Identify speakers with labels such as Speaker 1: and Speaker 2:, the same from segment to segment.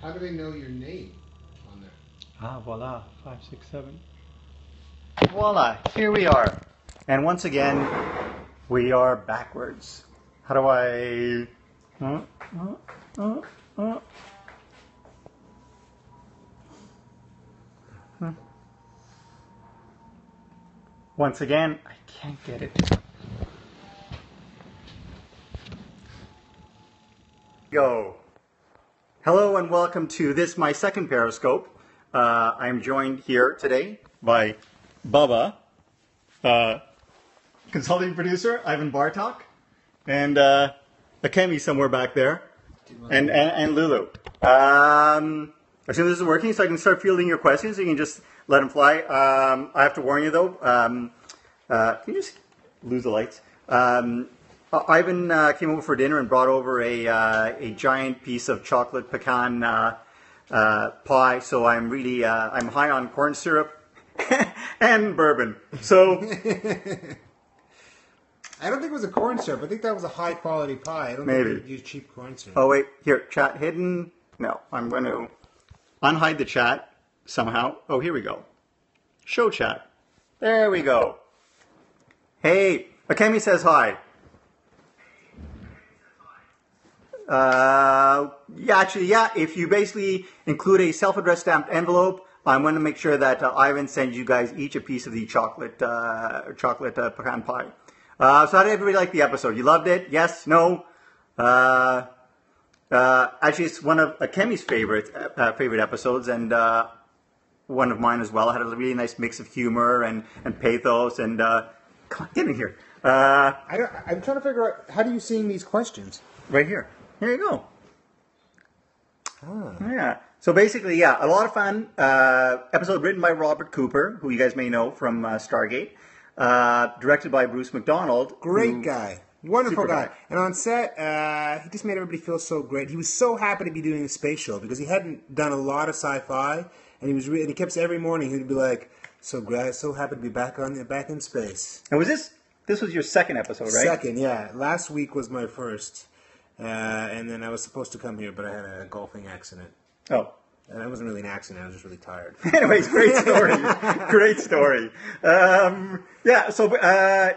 Speaker 1: How do they know your name on there?
Speaker 2: Ah, voila. 5, 6, 7. Voila. Here we are. And once again, we are backwards. How do I... Once again, I can't get it. Go. Hello and welcome to this, my second Periscope. I'm joined here today by Bubba, consulting producer Ivan Bartok, and Akemi somewhere back there, and Lulu. I assume this is working, so I can start fielding your questions. You can just let them fly. I have to warn you though. Can you just lose the lights? Ivan came over for dinner and brought over a giant piece of chocolate pecan pie. So I'm really I'm high on corn syrup and bourbon. So
Speaker 1: I don't think it was a corn syrup. I think that was a high quality pie. I don't think they use cheap corn syrup.
Speaker 2: Oh wait, here, chat hidden. No, I'm going to unhide the chat somehow. Oh, here we go. Show chat. There we go. Hey, Akemi says hi. Yeah, if you basically include a self-addressed stamped envelope, I'm going to make sure that Ivan sends you guys each a piece of the chocolate pecan pie. So how did everybody like the episode? You loved it? Yes? No? Actually, it's one of Akemi's favorite episodes, and one of mine as well. It had a really nice mix of humor and pathos, and come on, get in here.
Speaker 1: I'm trying to figure out, how do you see these questions?
Speaker 2: Right here. Here you go. Oh. Yeah. So basically, yeah, a lot of fun. Episode written by Robert Cooper, who you guys may know from Stargate. Directed by Bruce McDonald.
Speaker 1: Great guy. Wonderful guy. And on set, he just made everybody feel so great. He was so happy to be doing a space show because he hadn't done a lot of sci-fi, and he kept every morning he'd be like, "So glad, so happy to be back in space."
Speaker 2: And was this was your second episode, right?
Speaker 1: Second, yeah. Last week was my first, and then I was supposed to come here, but I had a golfing accident.
Speaker 2: Oh.
Speaker 1: And that wasn't really an accident. I was just really tired.
Speaker 2: Anyways, great story. Great story. Yeah, so,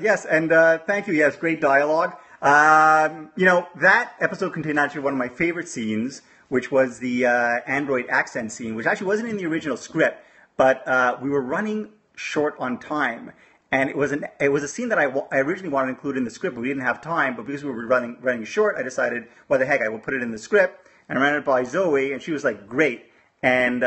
Speaker 2: yes, and thank you. Yes, great dialogue. That episode contained actually one of my favorite scenes, which was the android accent scene, which actually wasn't in the original script, but we were running short on time. And it was a scene that I originally wanted to include in the script, but we didn't have time. But because we were running short, I decided, what the heck, I will put it in the script. And I ran it by Zoe, and she was like, great. And,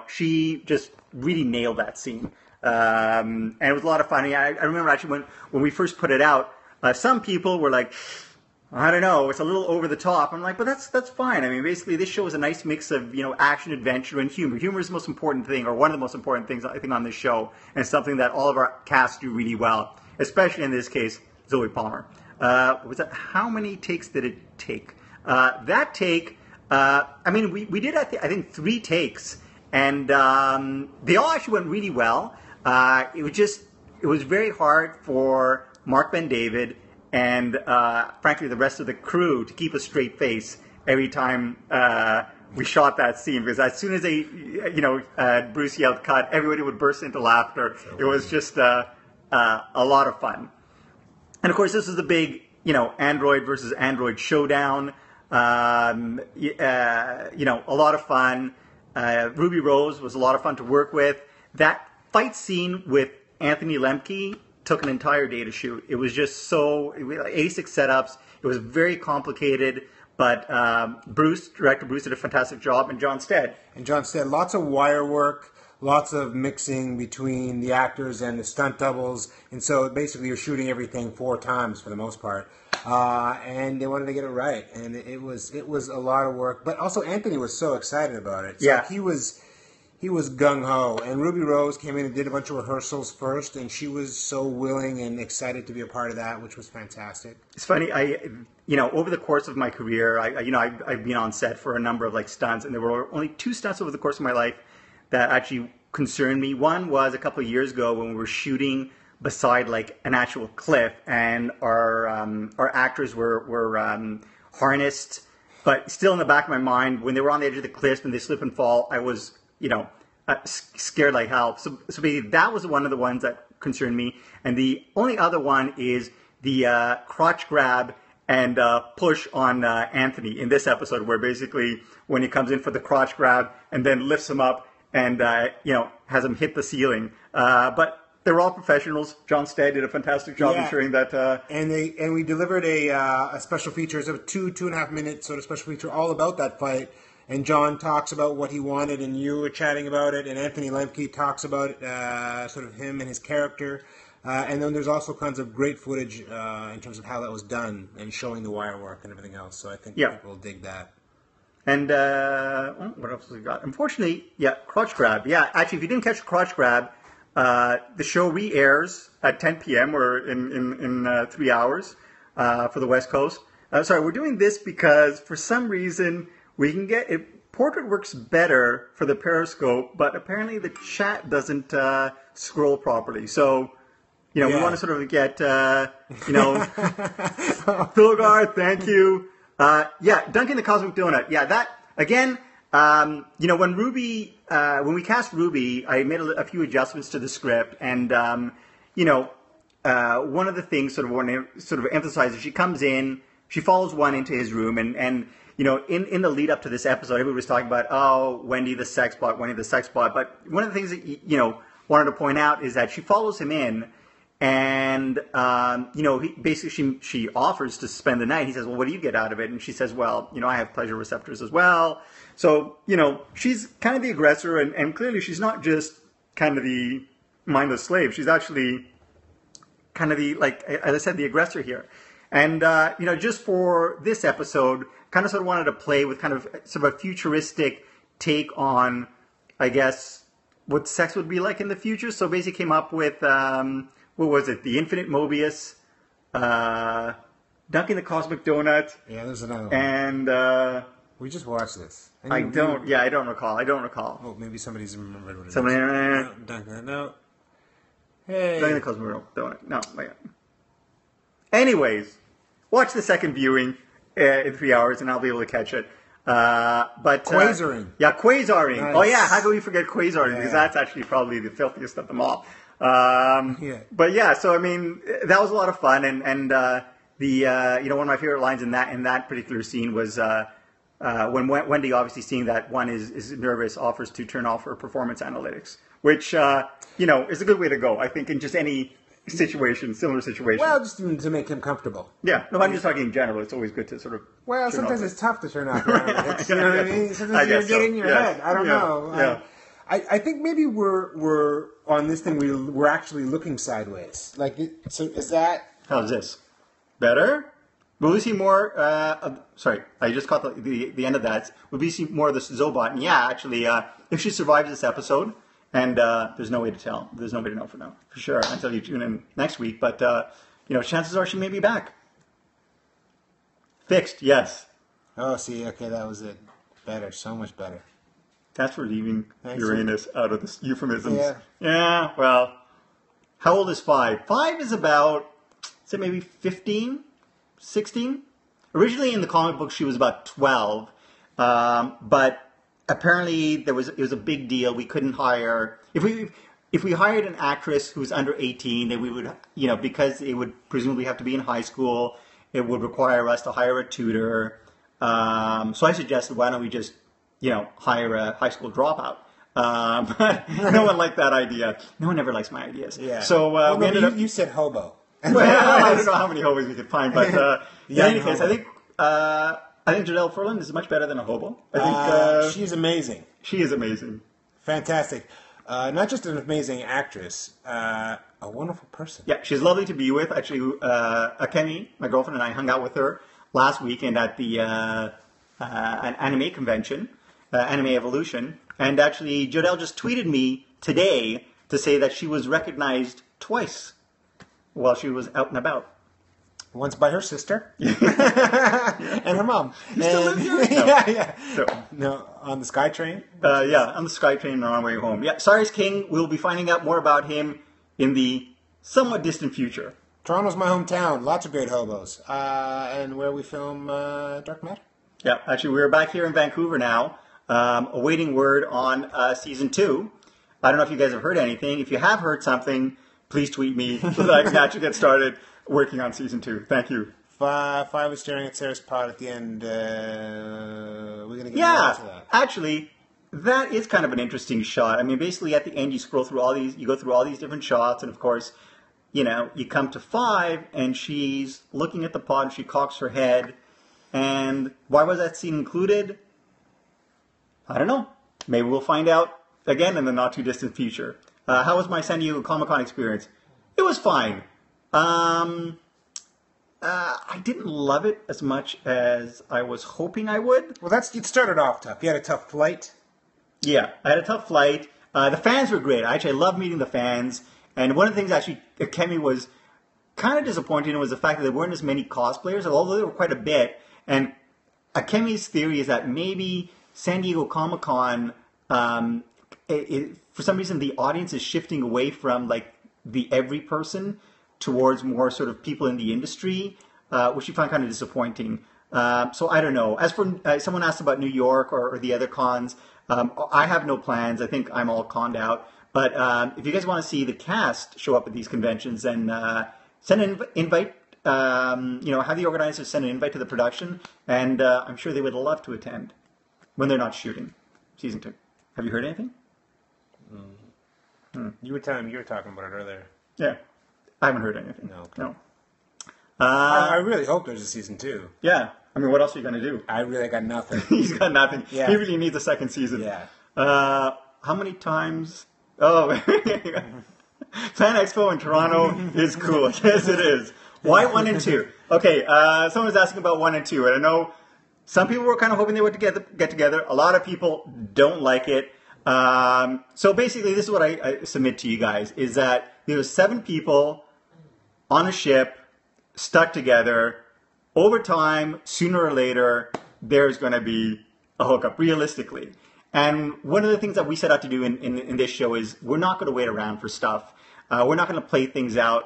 Speaker 2: she just really nailed that scene. And it was a lot of fun. I remember actually when we first put it out, some people were like, I don't know, it's a little over the top. I'm like, but that's fine. I mean, basically, this show is a nice mix of, action, adventure, and humor. Humor is the most important thing, or one of the most important things, I think, on this show. And it's something that all of our cast do really well, especially in this case, Zoe Palmer. How many takes did it take? That take... we did, I think, 3 takes, and they all actually went really well. It was very hard for Mark Ben David and, frankly, the rest of the crew to keep a straight face every time we shot that scene, because as soon as Bruce yelled cut, everybody would burst into laughter. It was just a lot of fun. And, of course, this is the big, Android versus Android showdown. A lot of fun. Ruby Rose was a lot of fun to work with. That fight scene with Anthony Lemke took an entire day to shoot. It was just 86 setups. It was very complicated, but Director Bruce did a fantastic job, and John Stead.
Speaker 1: Lots of wire work, lots of mixing between the actors and the stunt doubles, and so basically you're shooting everything 4 times for the most part. And they wanted to get it right, and it was a lot of work. But also Anthony was so excited about it. So
Speaker 2: yeah,
Speaker 1: he was gung ho. And Ruby Rose came in and did a bunch of rehearsals first, and she was so willing and excited to be a part of that, which was fantastic.
Speaker 2: It's funny. Over the course of my career, I've been on set for a number of stunts, and there were only 2 stunts over the course of my life that actually concerned me. One was a couple of years ago when we were shooting beside an actual cliff, and our actors were harnessed But still in the back of my mind, when they were on the edge of the cliff and they slip and fall, I was, scared like hell. So basically, that was one of the ones that concerned me. And the only other one is the crotch grab and push on Anthony in this episode, where basically when he comes in for the crotch grab and then lifts him up and has him hit the ceiling. But they were all professionals. John Stead did a fantastic job ensuring that.
Speaker 1: And we delivered a special feature, it's a 2.5 minute sort of special feature all about that fight. And John talks about what he wanted, and you were chatting about it, and Anthony Lemke talks about sort of him and his character. And then there's also kinds of great footage in terms of how that was done and showing the wire work and everything else. So I think people will dig that.
Speaker 2: And what else have we got? Unfortunately, crotch grab. Yeah, actually, if you didn't catch the crotch grab, the show re-airs at 10 p.m. or in 3 hours for the West Coast. Sorry, we're doing this because for some reason we can get it. Portrait works better for the Periscope, but apparently the chat doesn't scroll properly. So, we want to sort of get, Philgar, thank you. Duncan the Cosmic Donut. Yeah, that, again, when we cast Ruby, I made a few adjustments to the script, and, one of the things sort of emphasize is she comes in, she follows one into his room, and in the lead up to this episode, everybody was talking about, Wendy the sex bot, but one of the things that, wanted to point out is that she follows him in, and, she offers to spend the night. He says, well, what do you get out of it? And she says, well, I have pleasure receptors as well. So, she's kind of the aggressor, and clearly she's not just kind of the mindless slave. She's actually kind of as I said, the aggressor here. And, just for this episode, kind of sort of wanted to play with kind of sort of a futuristic take on, I guess, what sex would be like in the future. So basically came up with, what was it? The Infinite Mobius, Dunkin' the Cosmic Donut.
Speaker 1: Yeah, there's another one.
Speaker 2: And
Speaker 1: we just watched this.
Speaker 2: I don't recall.
Speaker 1: Oh, maybe somebody's remembered what it is.
Speaker 2: No.
Speaker 1: Hey.
Speaker 2: Dunkin' the Cosmic Donut. No. Anyways, watch the second viewing in 3 hours, and I'll be able to catch it. But
Speaker 1: Quasaring.
Speaker 2: Quasaring.
Speaker 1: Nice.
Speaker 2: Oh yeah, how can we forget Quasaring? Because that's actually probably the filthiest of them all. But yeah, so I mean, that was a lot of fun, and one of my favorite lines in that particular scene was when Wendy, obviously seeing that one is nervous, offers to turn off her performance analytics, which is a good way to go. I think in just any similar situation.
Speaker 1: Well, just to make him comfortable.
Speaker 2: Yeah, no, I'm just talking in general. It's always good to sort of.
Speaker 1: Well, sometimes it's tough to turn off your analytics. You know what I mean? Sometimes you get in your head. I don't know.
Speaker 2: Yeah.
Speaker 1: I think maybe we're on this thing. We're actually looking sideways. So is that?
Speaker 2: How's this? Better? Will we see more? Sorry, I just caught the end of that. Will we see more of the Zobot? And yeah, actually, if she survives this episode, and there's no way to tell. There's no way to know for now, for sure, until you tune in next week. But chances are she may be back. Fixed, yes.
Speaker 1: Oh, see, okay, that was it. Better, so much better.
Speaker 2: That's for leaving Uranus out of the euphemisms.
Speaker 1: Yeah.
Speaker 2: Well, how old is 5? 5 is about, say, maybe 15, 16? Originally in the comic book, she was about 12. But apparently it was a big deal. We couldn't hire... If we hired an actress who's under 18, then we would, because it would presumably have to be in high school, it would require us to hire a tutor. So I suggested, why don't we just hire a high school dropout. But no one liked that idea. No one ever likes my ideas.
Speaker 1: Yeah.
Speaker 2: So we ended up...
Speaker 1: You said hobo.
Speaker 2: Well, I don't know how many hobos we could find, but in any case, I think Janelle Furlan is much better than a hobo. I think
Speaker 1: she's amazing.
Speaker 2: She is amazing.
Speaker 1: Fantastic. Not just an amazing actress, a wonderful person.
Speaker 2: Yeah, she's lovely to be with. Actually, Akemi, my girlfriend, and I hung out with her last weekend at the an anime convention. Anime Evolution, and actually Jodelle just tweeted me today to say that she was recognized twice while she was out and about.
Speaker 1: Once by her sister and her mom.
Speaker 2: You still live here? No.
Speaker 1: Yeah. No, on the SkyTrain?
Speaker 2: On the SkyTrain on our way home. Yeah, Cyrus King, we'll be finding out more about him in the somewhat distant future.
Speaker 1: Toronto's my hometown. Lots of great hobos. And where we film Dark Matter.
Speaker 2: Yeah, actually, we're back here in Vancouver now, awaiting word on season 2. I don't know if you guys have heard anything. If you have heard something, please tweet me so that I can actually get started working on season 2. Thank you.
Speaker 1: If I was staring at Sarah's pod at the end, we're going to get
Speaker 2: Yeah,
Speaker 1: more into that.
Speaker 2: actually, that is kind of an interesting shot. I mean, basically at the end, you scroll through all these, you go through all these different shots, and of course, you know, you come to 5, and she's looking at the pod, and she cocks her head. And why was that scene included? I don't know. Maybe we'll find out again in the not too distant future. How was my San Diego Comic-Con experience? It was fine. I didn't love it as much as I was hoping I would.
Speaker 1: Well, it started off tough. You had a tough flight.
Speaker 2: Yeah, I had a tough flight. The fans were great. I love meeting the fans. And one of the things actually Kemi was kind of disappointing was the fact that there weren't as many cosplayers, although there were quite a bit. And Kemi's theory is that maybe San Diego Comic-Con, for some reason, the audience is shifting away from like the every person towards more sort of people in the industry, which you find kind of disappointing. So I don't know. As for someone asked about New York or the other cons, I have no plans. I think I'm all conned out. But if you guys want to see the cast show up at these conventions, then send an invite. Have the organizers send an invite to the production, and I'm sure they would love to attend when they're not shooting season 2. Have you heard anything?
Speaker 1: You were talking about it earlier.
Speaker 2: Yeah, I haven't heard anything.
Speaker 1: No. Okay.
Speaker 2: No.
Speaker 1: I really hope there's a season 2.
Speaker 2: Yeah. I mean, what else are you going to do?
Speaker 1: I really got nothing.
Speaker 2: He's got nothing.
Speaker 1: Yeah.
Speaker 2: He really needs a second season.
Speaker 1: Yeah.
Speaker 2: How many times? Oh, Fan Expo in Toronto is cool. Yes, it is. Why 1 and 2? Okay, someone was asking about 1 and 2, and I know some people were kind of hoping they would get together. A lot of people don't like it. So basically, this is what I submit to you guys, is that there's 7 people on a ship, stuck together. Over time, sooner or later, there's going to be a hookup, realistically. And one of the things that we set out to do in this show is we're not going to wait around for stuff. We're not going to play things out,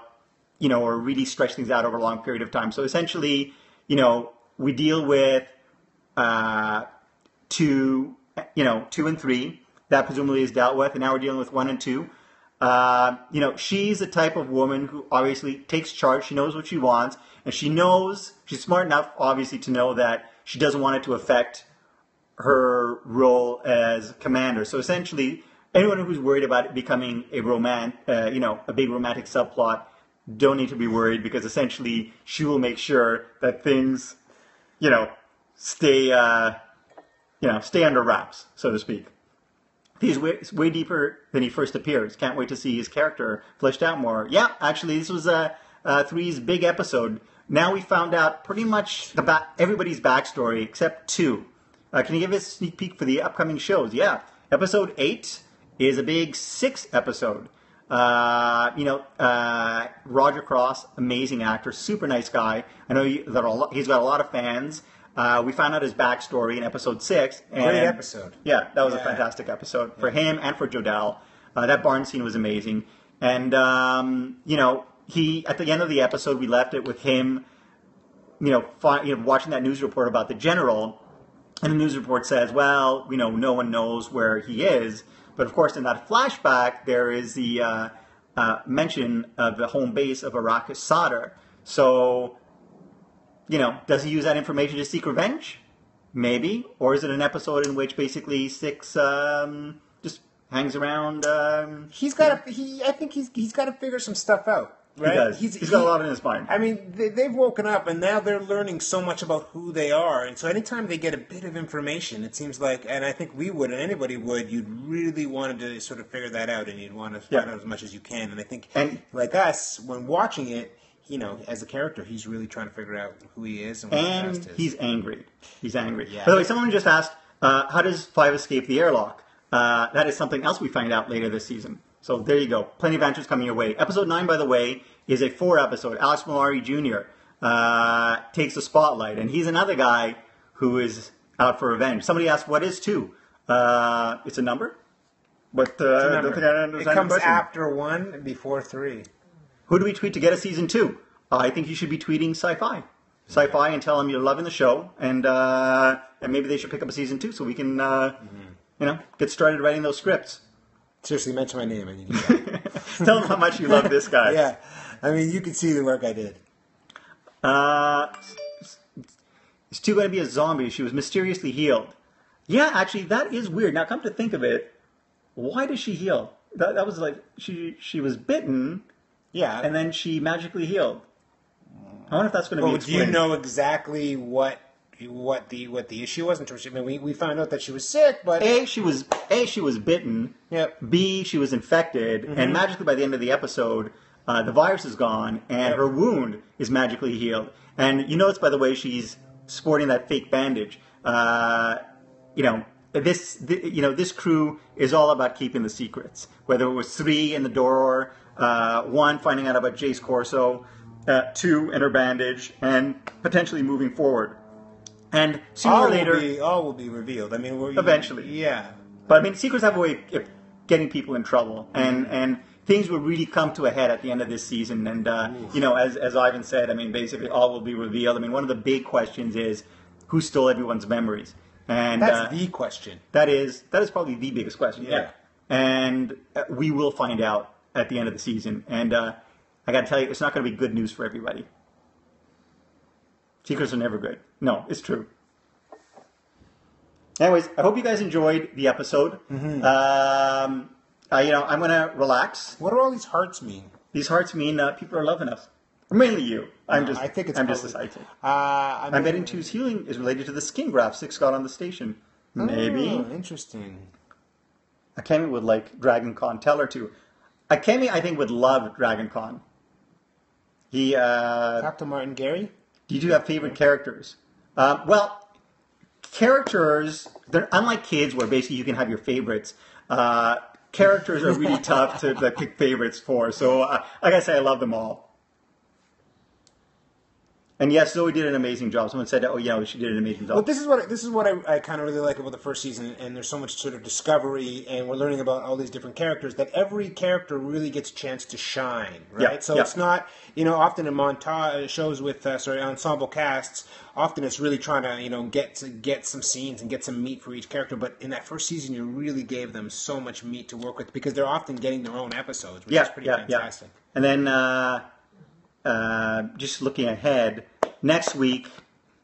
Speaker 2: or really stretch things out over a long period of time. So essentially, we deal with 2 and 3. That presumably is dealt with, and now we're dealing with 1 and 2. She's the type of woman who obviously takes charge. She knows what she wants, and she's smart enough, obviously, to know that she doesn't want it to affect her role as commander. So essentially, anyone who's worried about it becoming a big romantic subplot, don't need to be worried, because essentially she will make sure that things, stay under wraps, so to speak. He's way deeper than he first appears. Can't wait to see his character fleshed out more. Yeah, actually, this was 3's big episode. Now we found out pretty much everybody's backstory except 2. Can you give us a sneak peek for the upcoming shows? Yeah, episode 8 is a big 6 episode. Roger Cross, amazing actor, super nice guy. I know he's got a lot of fans. We found out his backstory in episode 6.
Speaker 1: Great episode.
Speaker 2: Yeah, that was a fantastic episode for him and for Jodelle. That barn scene was amazing. And, he, at the end of the episode, we left it with him, watching that news report about the general. And the news report says, well, no one knows where he is. But, of course, in that flashback, there is the mention of the home base of Arrakis Sadr. So, does he use that information to seek revenge? Maybe. Or is it an episode in which basically Six just hangs around? I
Speaker 1: think he's got to figure some stuff out. Right?
Speaker 2: He does. He's got a lot in his mind.
Speaker 1: I mean, they've woken up, and now they're learning so much about who they are. And so anytime they get a bit of information, it seems like, and I think we would, and anybody would, you'd really want to sort of figure that out, and you'd want to find out as much as you can. And I think, like us, when watching it, as a character, he's really trying to figure out who he is and what his past is.
Speaker 2: He's angry. He's angry.
Speaker 1: Yeah.
Speaker 2: By the way, someone just asked, how does 5 escape the airlock? That is something else we find out later this season. So there you go. Plenty of answers coming your way. Episode 9, by the way, is a 4 episode. Alex Malari Jr. Takes the spotlight, and he's another guy who is out for revenge. Somebody asked, what is 2? It's a number? But I don't think I understand
Speaker 1: it comes
Speaker 2: the question.
Speaker 1: after 1 and before 3.
Speaker 2: Who do we tweet to get a season 2? I think you should be tweeting sci-fi. Sci-Fi and tell them you're loving the show, and maybe they should pick up a season 2 so we can, get started writing those scripts.
Speaker 1: Seriously, mention my name.
Speaker 2: Tell them how much you love this guy.
Speaker 1: Yeah, I mean, you can see the work I did.
Speaker 2: Is Stu going to be a zombie? She was mysteriously healed. Yeah, actually, that is weird. Now, come to think of it, why does she heal? That was like, she was bitten,
Speaker 1: Yeah.
Speaker 2: and then she magically healed. I wonder if that's going to be explained.
Speaker 1: Do you know exactly what the issue was in terms of, I mean, we found out that she was sick, but
Speaker 2: She was bitten.
Speaker 1: Yep.
Speaker 2: B, she was infected, and magically by the end of the episode, the virus is gone, and her wound is magically healed. And you notice, by the way, she's sporting that fake bandage. This crew is all about keeping the secrets. Whether it was 3 in the door, 1 finding out about Jace Corso, 2 in her bandage, and potentially moving forward. And sooner or later,
Speaker 1: all will be revealed. I mean,
Speaker 2: eventually,
Speaker 1: yeah.
Speaker 2: But I mean, secrets have a way of getting people in trouble, and things will really come to a head at the end of this season. And as Ivan said, I mean, basically all will be revealed. I mean, one of the big questions is who stole everyone's memories, and
Speaker 1: that's the question.
Speaker 2: That is probably the biggest question.
Speaker 1: Yeah.
Speaker 2: And we will find out at the end of the season. And I got to tell you, it's not going to be good news for everybody. Secrets are never good. No, it's true. Anyways, I hope you guys enjoyed the episode. Mm-hmm. I'm going to relax.
Speaker 1: What do all these hearts mean?
Speaker 2: These hearts mean people are loving us. Mainly you. I'm just excited. I'm betting Tu's healing is related to the skin graft Six got on the station. Maybe.
Speaker 1: Oh, interesting.
Speaker 2: Akemi would like Dragon Con. Tell her to. Akemi, I think, would love Dragon Con.
Speaker 1: Talk to Martin Gary.
Speaker 2: Do you have favorite characters? Characters, they're unlike kids where basically you can have your favorites. Characters are really tough to pick favorites for. So I gotta say I love them all. And yes, Zoe did an amazing job. Someone said, she did an amazing job.
Speaker 1: Well, this is what I kind of really like about the first season, and there's so much sort of discovery, and we're learning about all these different characters, that every character really gets a chance to shine, right? It's not, often in montage shows with, ensemble casts, often it's really trying to, get some scenes and get some meat for each character, but in that first season, you really gave them so much meat to work with, because they're often getting their own episodes, which is pretty fantastic.
Speaker 2: Yeah. And then, just looking ahead, next week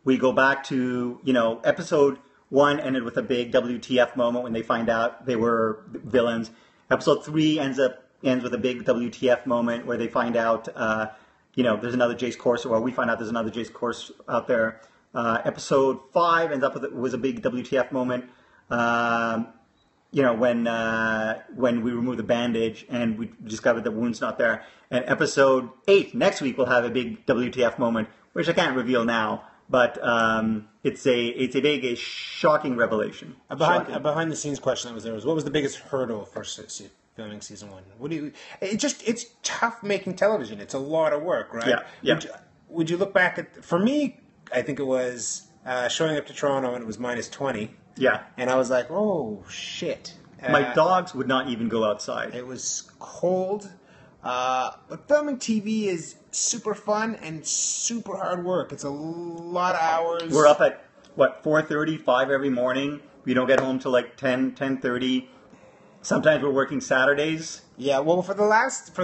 Speaker 2: we go back to, episode 1 ended with a big WTF moment when they find out they were villains. Episode 3 ends with a big WTF moment where they find out, there's another Jace Corso, or we find out there's another Jace Corso out there. Episode 5 ends up was a big WTF moment. When we remove the bandage and we discover the wound's not there. And episode 8, next week, we'll have a big WTF moment, which I can't reveal now, but it's a big, shocking revelation.
Speaker 1: A behind the scenes question that was there was, what was the biggest hurdle for filming season 1? It's tough making television. It's a lot of work, right?
Speaker 2: Yeah.
Speaker 1: Would you look back at, for me, I think it was showing up to Toronto and it was -20.
Speaker 2: Yeah.
Speaker 1: And I was like, oh, shit.
Speaker 2: My dogs would not even go outside.
Speaker 1: It was cold. But filming TV is super fun and super hard work. It's a lot of hours.
Speaker 2: We're up at, 4:30, 5 every morning. We don't get home till 10, 10:30. Sometimes we're working Saturdays.
Speaker 1: Yeah, well, for the last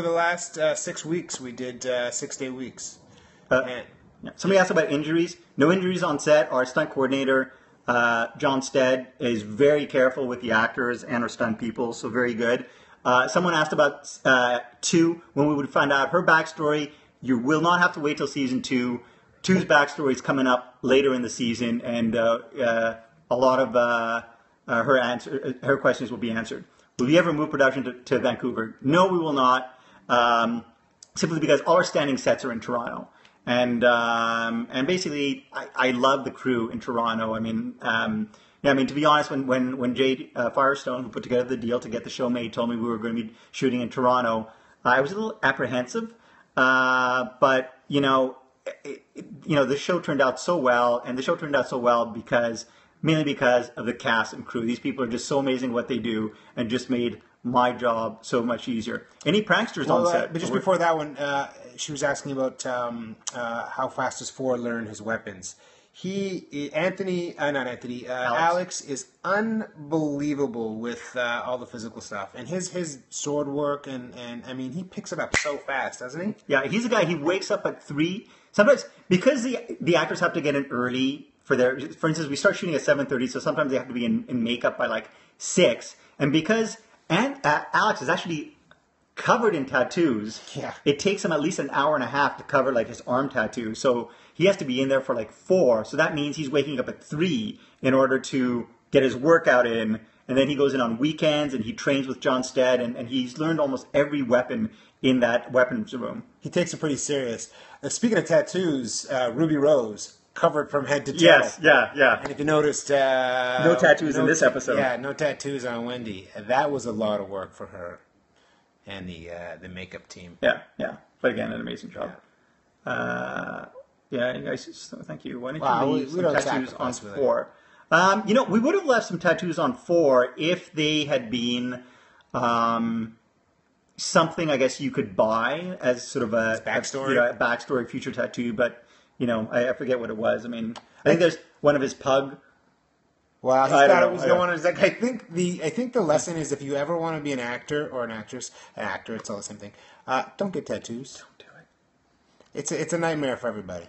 Speaker 1: 6 weeks, we did 6-day weeks.
Speaker 2: Somebody asked about injuries. No injuries on set. Our stunt coordinator, John Stead, is very careful with the actors and our stunt people, so very good. Someone asked about 2, when we would find out her backstory. You will not have to wait till season 2. 2's backstory is coming up later in the season, and a lot of her questions will be answered. Will we ever move production to Vancouver? No, we will not, simply because all our standing sets are in Toronto. And basically, I love the crew in Toronto. I mean, to be honest, when Jade Firestone, who put together the deal to get the show made, told me we were going to be shooting in Toronto, I was a little apprehensive. But the show turned out so well, and the show turned out so well mainly because of the cast and crew. These people are just so amazing what they do, and just made my job so much easier. Any pranksters on set?
Speaker 1: But just before that one, she was asking about how fast does Ford learn his weapons. Alex is unbelievable with all the physical stuff. And his sword work, and I mean, he picks it up so fast, doesn't he?
Speaker 2: Yeah, he's a guy, he wakes up at 3. Sometimes, because the actors have to get in early for instance, we start shooting at 7:30, so sometimes they have to be in makeup by like 6. And because Alex is actually covered in tattoos, it takes him at least an hour and a half to cover like his arm tattoo. So he has to be in there for like 4. So that means he's waking up at 3 in order to get his workout in. And then he goes in on weekends and he trains with John Stead, and he's learned almost every weapon in that weapons room.
Speaker 1: He takes it pretty serious. Speaking of tattoos, Ruby Rose, covered from head to toe.
Speaker 2: Yes, yeah.
Speaker 1: And if you noticed...
Speaker 2: no tattoos in this episode.
Speaker 1: Yeah, no tattoos on Wendy. That was a lot of work for her and the makeup team.
Speaker 2: Yeah. But again, an amazing job. Yeah, guys, thank you. Why don't you leave some tattoos on 4? We would have left some tattoos on 4 if they had been something, I guess, you could buy as sort of a
Speaker 1: backstory,
Speaker 2: a backstory future tattoo. But I forget what it was. I mean, I think there's one of his pug.
Speaker 1: Well, he thought it was going on. Like, I think the lesson is, if you ever want to be an actor or an actress, it's all the same thing. Don't get tattoos.
Speaker 2: Don't do it.
Speaker 1: It's a nightmare for everybody.